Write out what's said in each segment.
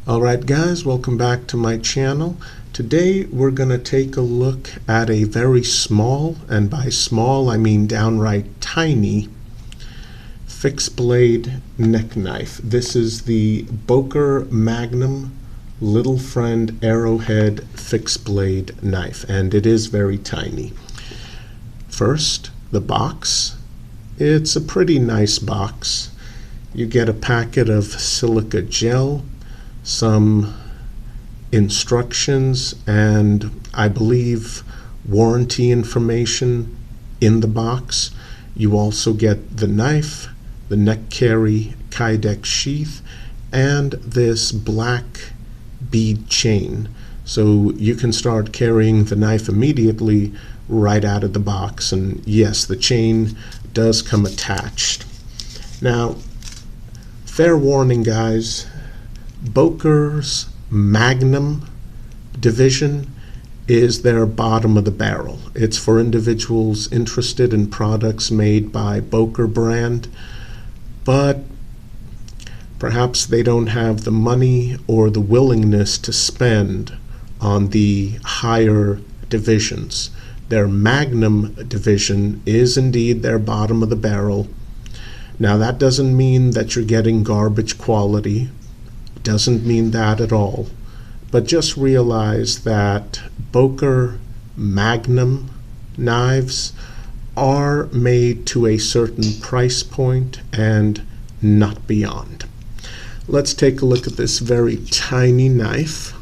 Alright guys, welcome back to my channel. Today we're going to take a look at a very small, and by small I mean downright tiny, fixed blade neck knife. This is the Boker Magnum Little Friend Arrowhead fixed blade knife, and it is very tiny. First, the box. It's a pretty nice box. You get a packet of silica gel, some instructions, and I believe warranty information in the box. You also get the knife, the neck carry Kydex sheath, and this black bead chain. So you can start carrying the knife immediately right out of the box. And yes, the chain does come attached. Now, fair warning guys, Boker's Magnum division is their bottom of the barrel. It's for individuals interested in products made by Boker brand, but perhaps they don't have the money or the willingness to spend on the higher divisions. Their Magnum division is indeed their bottom of the barrel. Now that doesn't mean that you're getting garbage quality. Doesn't mean that at all, but just realize that Boker Magnum knives are made to a certain price point and not beyond. Let's take a look at this very tiny knife.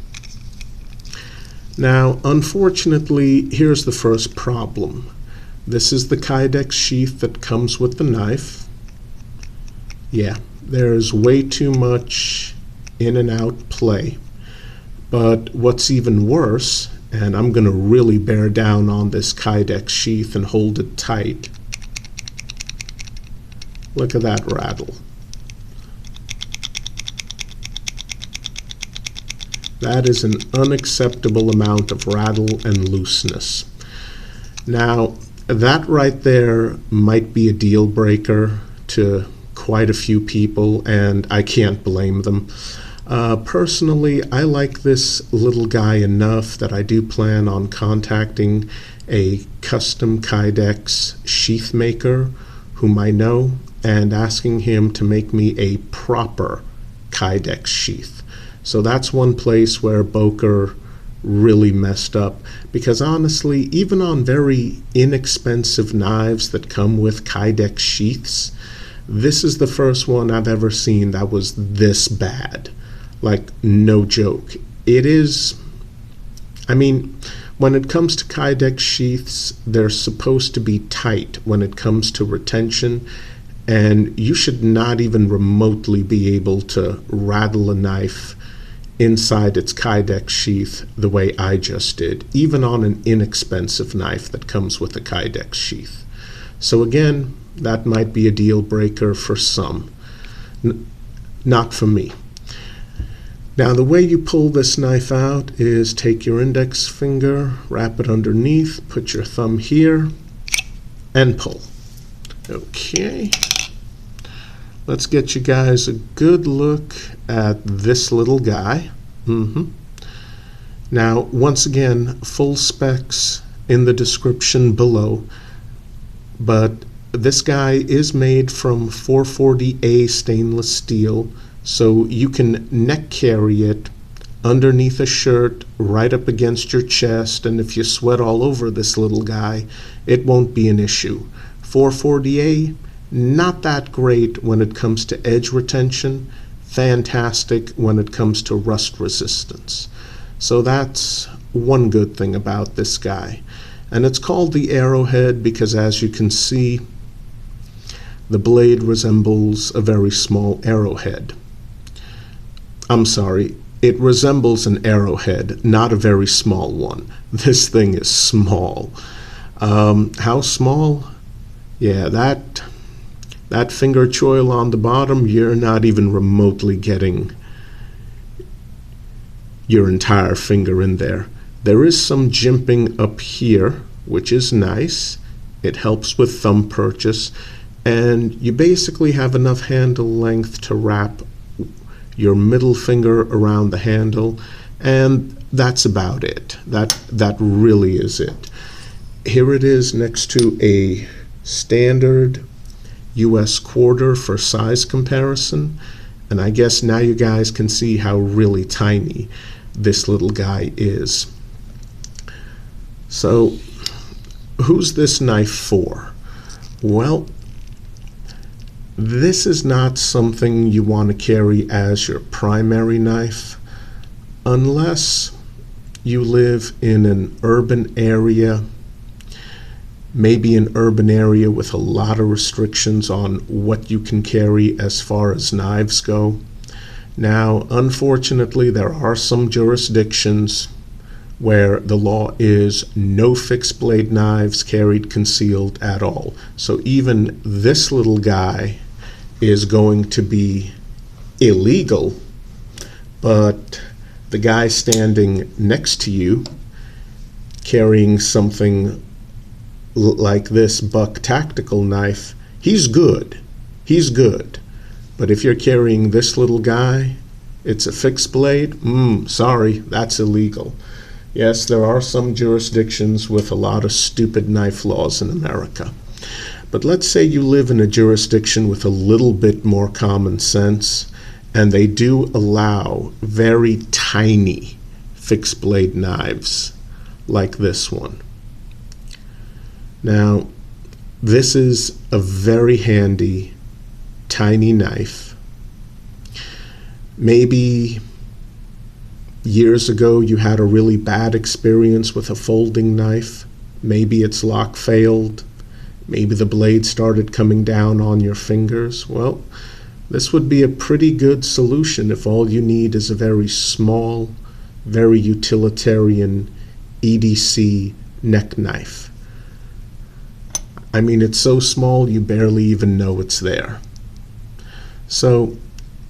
Now, unfortunately, here's the first problem. This is the Kydex sheath that comes with the knife. Yeah, there's way too much in and out play. But what's even worse, and I'm going to really bear down on this Kydex sheath and hold it tight. Look at that rattle. That is an unacceptable amount of rattle and looseness. Now, that right there might be a deal breaker to quite a few people, and I can't blame them. Personally, I like this little guy enough that I do plan on contacting a custom Kydex sheath maker whom I know and asking him to make me a proper Kydex sheath. So that's one place where Boker really messed up, because honestly, even on very inexpensive knives that come with Kydex sheaths, this is the first one I've ever seen that was this bad. Like, no joke. It is, I mean, when it comes to Kydex sheaths, they're supposed to be tight when it comes to retention, and you should not even remotely be able to rattle a knife inside its Kydex sheath the way I just did, even on an inexpensive knife that comes with a Kydex sheath. So again, that might be a deal breaker for some, not for me. Now the way you pull this knife out is take your index finger, wrap it underneath, put your thumb here, and pull. Okay. Let's get you guys a good look at this little guy. Now, once again, full specs in the description below, but this guy is made from 440A stainless steel, so you can neck carry it underneath a shirt right up against your chest, and if you sweat all over this little guy, it won't be an issue. 440A, not that great when it comes to edge retention, fantastic when it comes to rust resistance. So that's one good thing about this guy. And it's called the Arrowhead because, as you can see, the blade resembles a very small arrowhead. I'm sorry, it resembles an arrowhead, not a very small one. This thing is small. How small? Yeah, that finger choil on the bottom, you're not even remotely getting your entire finger in there. There is some jimping up here, which is nice. It helps with thumb purchase, and you basically have enough handle length to wrap your middle finger around the handle, and that's about it. That really is it. Here it is next to a standard US quarter for size comparison, and I guess now you guys can see how really tiny this little guy is. So who's this knife for? Well, this is not something you want to carry as your primary knife unless you live in an urban area, maybe an urban area with a lot of restrictions on what you can carry as far as knives go. Now, unfortunately, there are some jurisdictions where the law is no fixed blade knives carried concealed at all. So even this little guy is going to be illegal, but the guy standing next to you carrying something like this buck tactical knife, he's good. He's good. But if you're carrying this little guy, it's a fixed blade, sorry, that's illegal. Yes, there are some jurisdictions with a lot of stupid knife laws in America. But let's say you live in a jurisdiction with a little bit more common sense, and they do allow very tiny fixed blade knives like this one. Now, this is a very handy, tiny knife. Maybe years ago you had a really bad experience with a folding knife. Maybe its lock failed. Maybe the blade started coming down on your fingers. Well, this would be a pretty good solution if all you need is a very small, very utilitarian EDC neck knife. I mean, it's so small you barely even know it's there. So,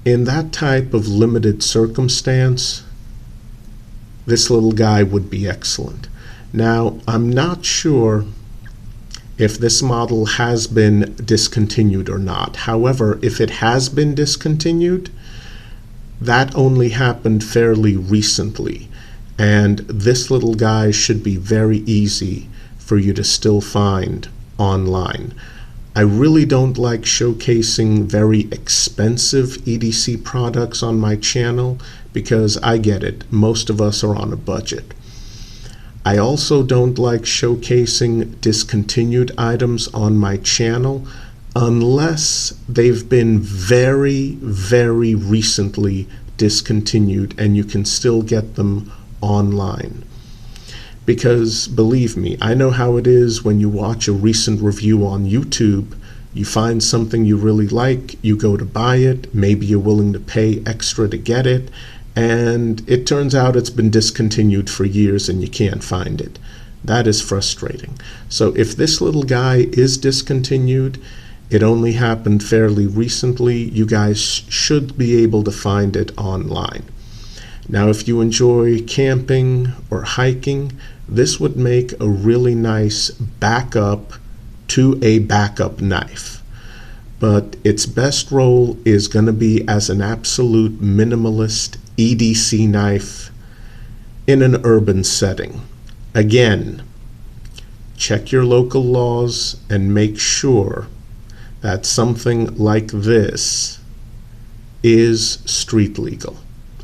in that type of limited circumstance, this little guy would be excellent. Now, I'm not sure if this model has been discontinued or not. However, if it has been discontinued, that only happened fairly recently, and this little guy should be very easy for you to still find online. I really don't like showcasing very expensive EDC products on my channel because I get it, most of us are on a budget. I also don't like showcasing discontinued items on my channel unless they've been very, very recently discontinued and you can still get them online. Because believe me, I know how it is when you watch a recent review on YouTube, you find something you really like, you go to buy it, maybe you're willing to pay extra to get it, and it turns out it's been discontinued for years and you can't find it. That is frustrating. So if this little guy is discontinued, it only happened fairly recently, you guys should be able to find it online. Now, if you enjoy camping or hiking, this would make a really nice backup to a backup knife. But its best role is going to be as an absolute minimalist EDC knife in an urban setting. Again, check your local laws and make sure that something like this is street legal.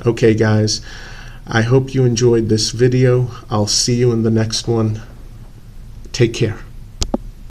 Okay, guys, I hope you enjoyed this video. I'll see you in the next one. Take care.